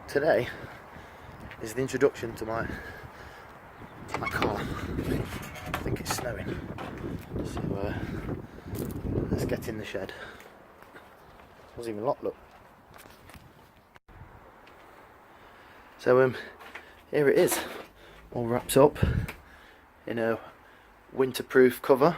today is the introduction to my car. I think it's snowing, so let's get in the shed. It wasn't even locked, look. So here it is, all wrapped up in a winterproof cover.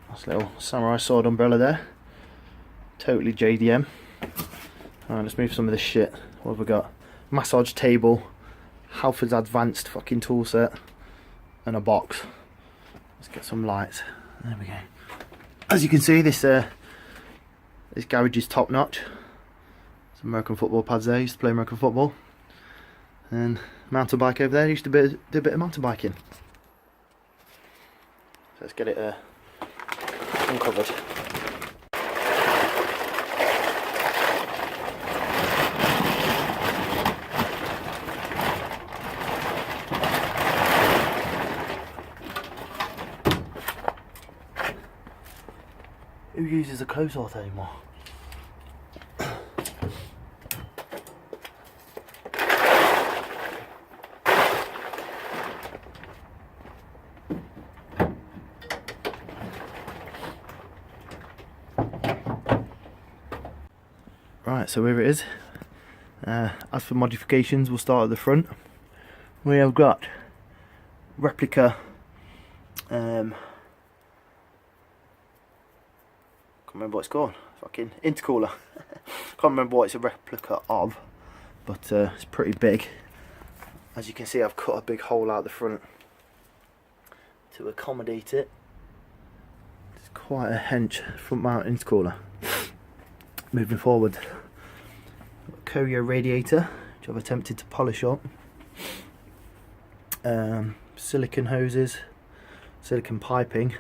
Nice little samurai sword umbrella there, totally JDM. Alright, let's move some of this shit. What have we got? Massage table, Halford's advanced fucking tool set, and a box. Let's get some lights. There we go. As you can see, this garage is top notch. Some American football pads there. Used to play American football. And mountain bike over there. Used to do a bit of mountain biking. So let's get it uncovered. Who uses a clothes sort anymore? Right, so here it is. As for modifications, we'll start at the front. We have got replica can't remember what it's called, fucking intercooler. Can't remember what it's a replica of, but it's pretty big. As you can see, I've cut a big hole out the front to accommodate it. It's quite a hench front mount intercooler. Moving forward, Courier radiator, which I've attempted to polish up. Silicon hoses, silicon piping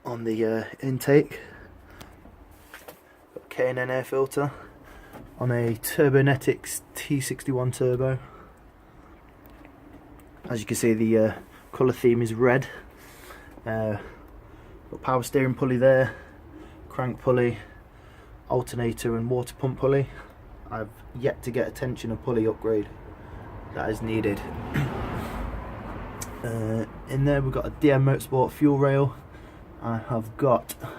on the intake. Got K&N air filter on a Turbonetics T61 turbo. As you can see, the colour theme is red. Got power steering pulley there, crank pulley, alternator and water pump pulley. I've yet to get a tensioner pulley upgrade. That is needed. In there we've got a DM Motorsport fuel rail. I have got, I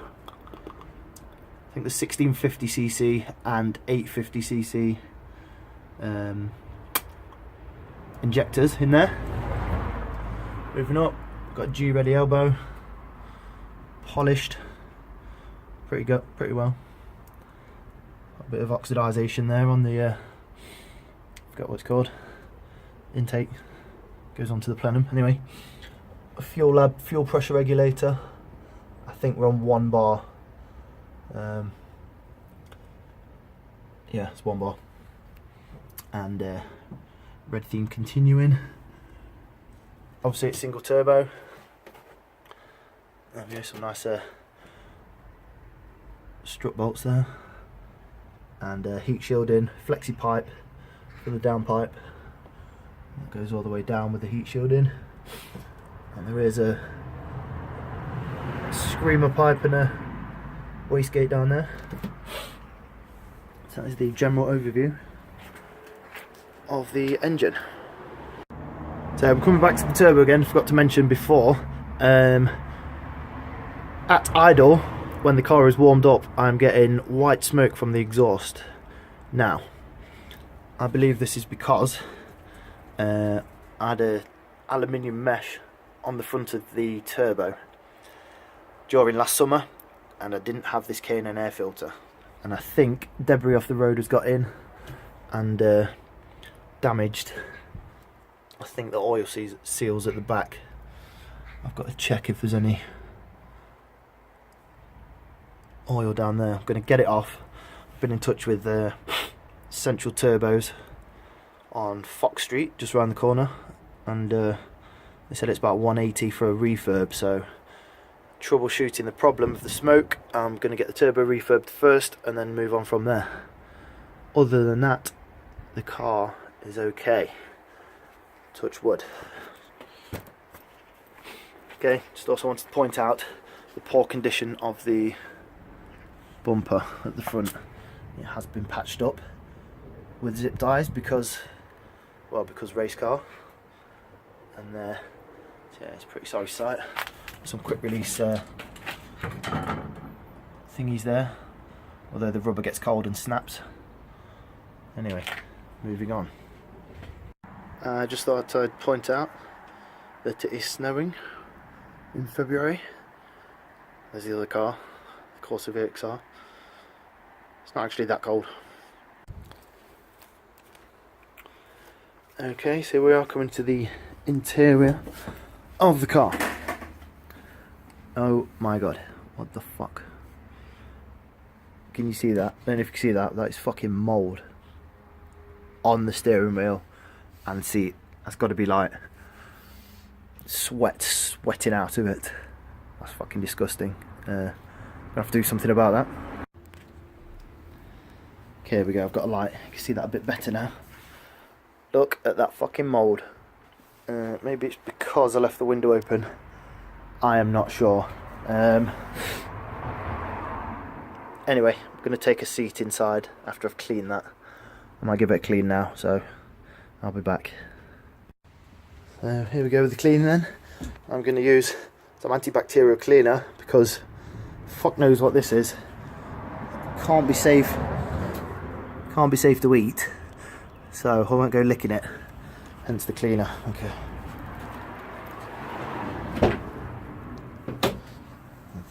think, the 1650cc and 850cc injectors in there. Moving up, got a G-ready elbow, polished, pretty well. A bit of oxidisation there on the, forgot what it's called, intake, goes onto the plenum. Anyway, a fuel lab, fuel pressure regulator. I think we're on 1 bar. Yeah, it's 1 bar. And red theme continuing. Obviously it's single turbo. There we go, some nice strut bolts there. And heat shielding, flexi pipe for the downpipe. That goes all the way down with the heat shielding. And there is a screamer pipe and a wastegate down there. So that is the general overview of the engine. So we're coming back to the turbo again. Forgot to mention before, at idle, when the car is warmed up, I'm getting white smoke from the exhaust. Now, I believe this is because I had a aluminium mesh on the front of the turbo during last summer, and I didn't have this K&N air filter, and I think debris off the road has got in and damaged, I think, the oil seals at the back. I've got to check if there's any oil down there. I'm going to get it off. I've been in touch with Central Turbos on Fox Street, just around the corner, and they said it's about 180 for a refurb. So troubleshooting the problem of the smoke, I'm going to get the turbo refurbed first and then move on from there. Other than that, the car is okay. Touch wood. Okay, just also wanted to point out the poor condition of the bumper at the front. It has been patched up with zip ties because, well, because race car. And yeah, it's a pretty sorry sight. Some quick release thingies there, although the rubber gets cold and snaps. Anyway, moving on. I just thought I'd point out that it is snowing in February. There's the other car, the Corsa VXR. It's not actually that cold. Okay, so we are coming to the interior of the car. Oh my god, what the fuck? Can you see that? Then if you can see that, that is fucking mould on the steering wheel and seat. That's got to be like sweating out of it. That's fucking disgusting. Gonna have to do something about that. Okay, here we go. I've got a light. You can see that a bit better now. Look at that fucking mould. Maybe it's because I left the window open. I am not sure. Anyway, I'm going to take a seat inside after I've cleaned that. I might give it a clean now, so I'll be back. So here we go with the cleaning then. I'm going to use some antibacterial cleaner because fuck knows what this is. Can't be safe to eat, so I won't go licking it, hence the cleaner. Okay. Oh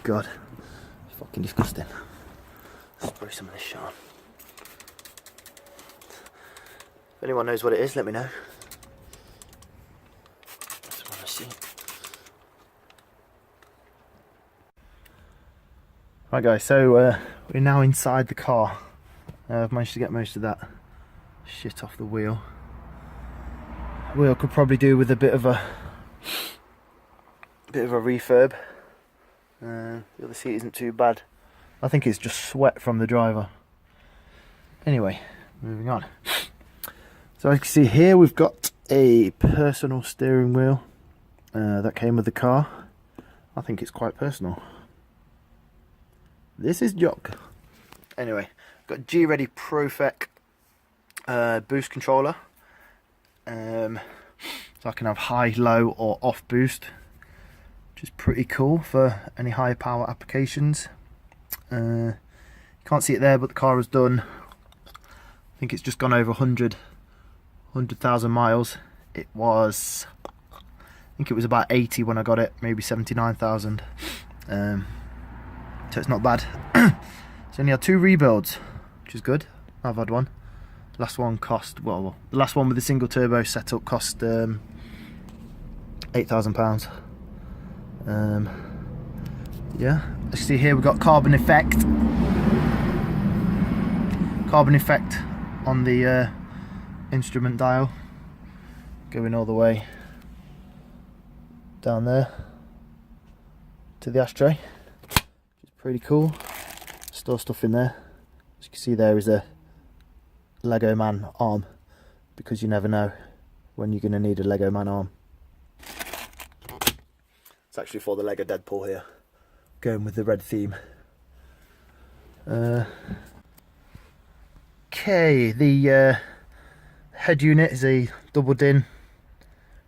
god, it's fucking disgusting. Spray some of this shit on. If anyone knows what it is, let me know. Just want to see. Right guys, so we're now inside the car. I've managed to get most of that shit off the wheel. Wheel could probably do with a bit of a refurb. The other seat isn't too bad. I think it's just sweat from the driver. Anyway, moving on. So as you can see here, we've got a personal steering wheel that came with the car. I think it's quite personal. This is junk. Anyway, got G-Ready Profec boost controller. So I can have high, low or off boost, which is pretty cool for any high power applications. You can't see it there, but the car has done, I think it's just gone over 100,000 miles. It was, I think it was about 80 when I got it, maybe 79,000. So it's not bad. It's only had 2 rebuilds, which is good. I've had one. Last one cost, well, the last one with the single turbo setup cost £8,000. Yeah, as you see here, we've got carbon effect on the instrument dial, going all the way down there to the ashtray, which is pretty cool. Store stuff in there. As you can see, there is a Lego man arm, because you never know when you're going to need a Lego man arm. It's actually for the Lego Deadpool here, going with the red theme. Okay, the head unit is a double DIN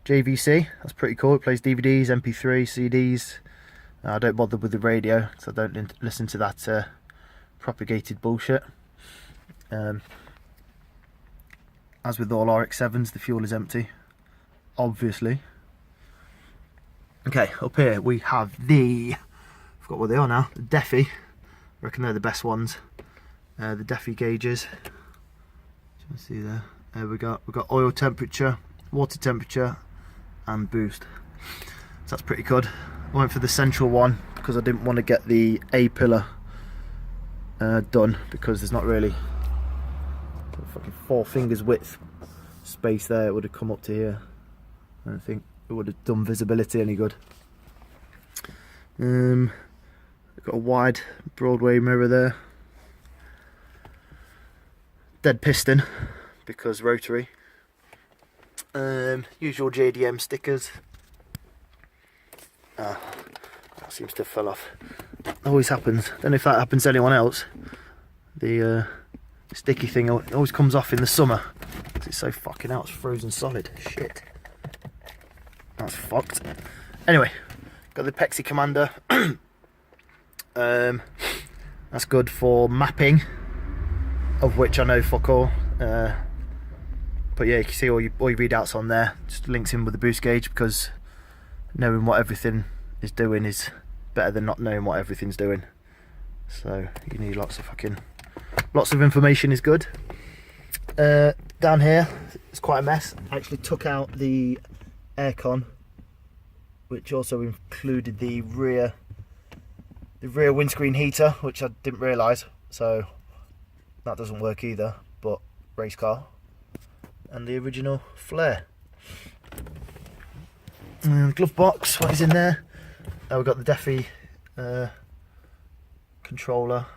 JVC. That's pretty cool. It plays DVDs, MP3, CDs. I don't bother with the radio, so I don't listen to that propagated bullshit. As with all RX7s, the fuel is empty, obviously. Okay, up here we have the, I forgot what they are now, the Defi. I reckon they're the best ones. The Defi gauges. You can see there. We've got oil temperature, water temperature, and boost. So that's pretty good. I went for the central one because I didn't want to get the A pillar done, because there's not really fucking 4 fingers width space there. It would have come up to here. I don't think it would have done visibility any good. Got a wide Broadway mirror there. Dead piston because Rotary. Usual JDM stickers. That seems to have fell off. Always happens. Don't know if that happens to anyone else. The sticky thing. It always comes off in the summer because it's so fucking out. It's frozen solid. Shit. That's fucked. Anyway, got the Pexi Commander. That's good for mapping, of which I know fuck all. But yeah, you can see all your readouts on there. Just links in with the boost gauge, because knowing what everything is doing is better than not knowing what everything's doing. So you need lots of information is good. Down here, it's quite a mess. I actually took out the aircon, which also included the rear windscreen heater, which I didn't realise. So that doesn't work either. But race car. And the original flare. Glove box, what is in there? We've got the Defi controller,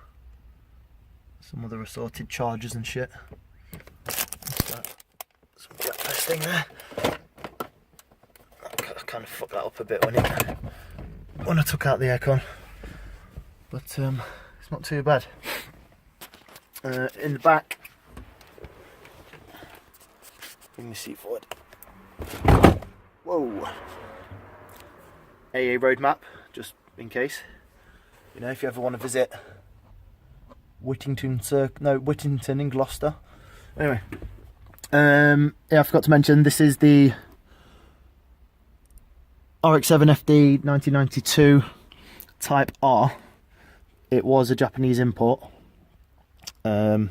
some other assorted chargers and shit. Some jet testing there. I kind of fucked that up a bit when I took out the aircon, but it's not too bad. In the back, bring the seat forward. Whoa. AA road map, just in case. You know, if you ever want to visit Whittington in Gloucester. Anyway, yeah, I forgot to mention this is the RX7 FD 1992 Type R. It was a Japanese import. So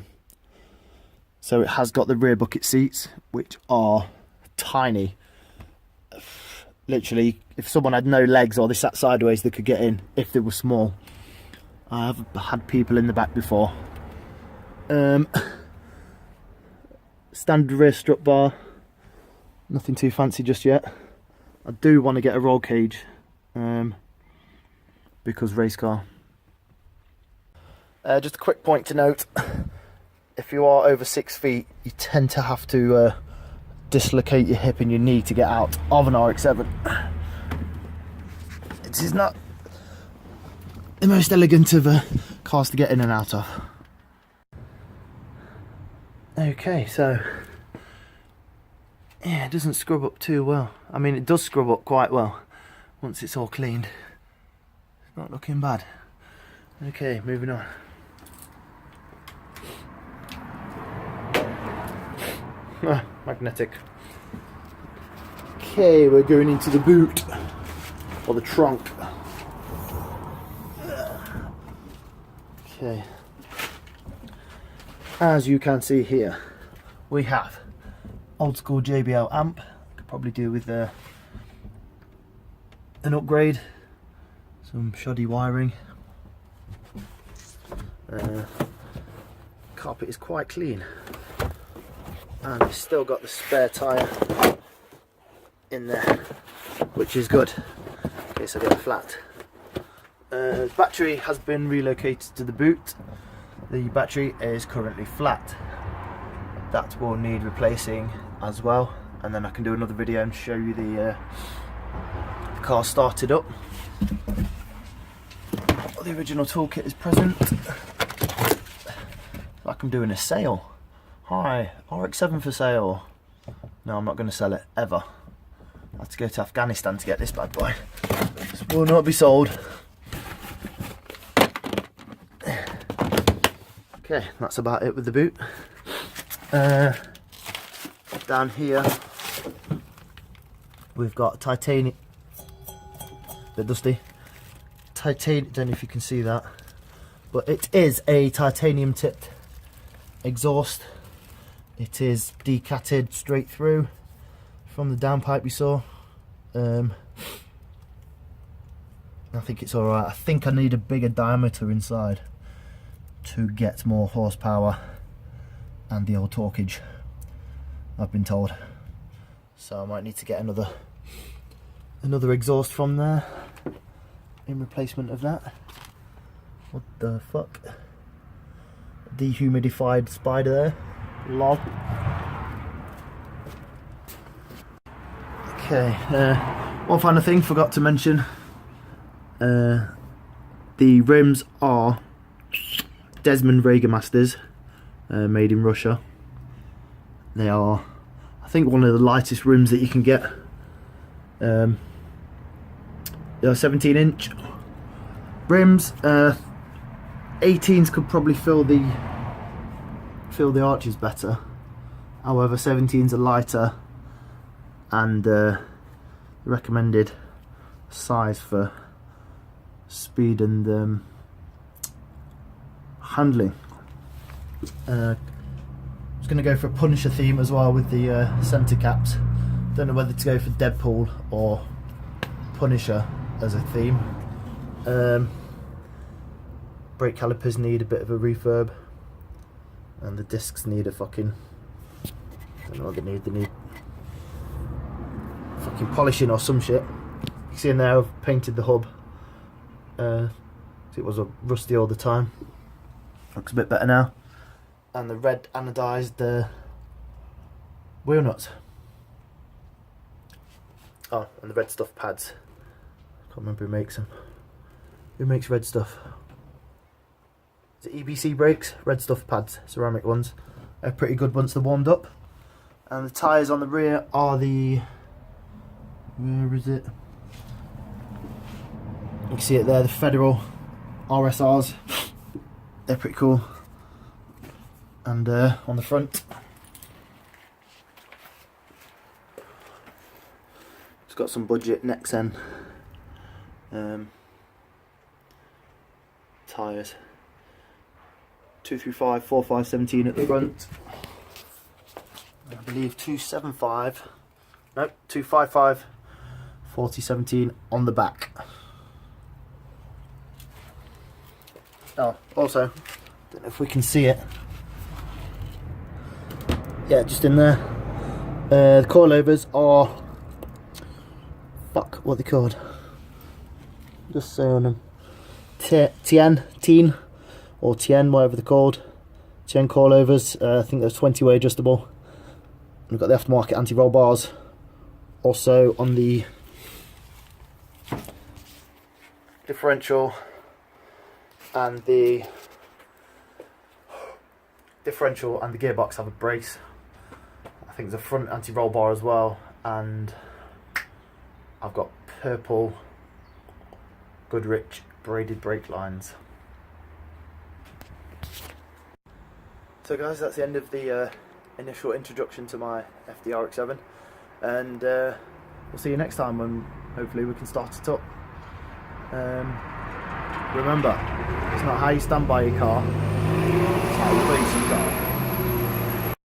it has got the rear bucket seats, which are tiny. Literally, if someone had no legs or they sat sideways, they could get in if they were small. I have had people in the back before. Standard rear strut bar, nothing too fancy just yet. I do want to get a roll cage, because race car. Just a quick point to note, if you are over 6 feet, you tend to have to dislocate your hip and your knee to get out of an RX-7. It is not the most elegant of cars to get in and out of. Okay, so yeah, it doesn't scrub up too well. I mean, it does scrub up quite well once it's all cleaned. It's not looking bad. Okay, moving on. Magnetic. Okay, we're going into the boot, or the trunk. Okay, as you can see here, we have old school JBL amp. Could probably do with an upgrade, some shoddy wiring. Carpet is quite clean. And it's still got the spare tyre in there, which is good in case I get a flat. The battery has been relocated to the boot. The battery is currently flat. That will need replacing as well, and then I can do another video and show you the car started up. The original toolkit is present. Like I'm doing a sale. Hi, RX7 for sale. No, I'm not going to sell it, ever. I have to go to Afghanistan to get this bad boy. This will not be sold. Okay, that's about it with the boot. Down here, we've got titanium. Bit dusty. Titanium, don't know if you can see that, but it is a titanium tipped exhaust. It is decatted straight through from the downpipe we saw. I think it's alright. I think I need a bigger diameter inside to get more horsepower and the old torquage, I've been told. So I might need to get another exhaust from there in replacement of that. What the fuck? Dehumidified spider there. Lol. Okay, one final thing, forgot to mention. The rims are Desmond Rager Masters, made in Russia. They are, I think, one of the lightest rims that you can get. They are 17-inch rims. 18s could probably fill the arches better. However, 17s are lighter, and recommended size for speed and handling. I was going to go for a Punisher theme as well with the centre caps. Don't know whether to go for Deadpool or Punisher as a theme. Brake calipers need a bit of a refurb, and the discs need a fucking, I don't know what they need fucking polishing or some shit. You can see in there I've painted the hub. It was rusty all the time. Looks a bit better now. And the red anodised wheel nuts. Oh, and the red stuff pads. Can't remember who makes them. Who makes red stuff? Is it EBC brakes? Red stuff pads, ceramic ones. They're pretty good once they're warmed up. And the tyres on the rear are the... where is it? You can see it there, the Federal RSRs. They're pretty cool. And on the front, it's got some budget Nexen tyres. 235 45 17 at the front. I believe 275. No, 255 40 17 on the back. Oh, also, don't know if we can see it. Yeah, just in there. The coilovers are, fuck, what are they called? Just say on them. Tien, or Tien, whatever they're called. Tien coilovers. I think they're 20-way adjustable. We've got the aftermarket anti-roll bars. Also on the differential and the gearbox have a brace. I think there's a front anti-roll bar as well, and I've got purple Goodrich braided brake lines. So guys, that's the end of the initial introduction to my FD RX7, and we'll see you next time when hopefully we can start it up. Remember, it's not how you stand by your car, it's how you place your car.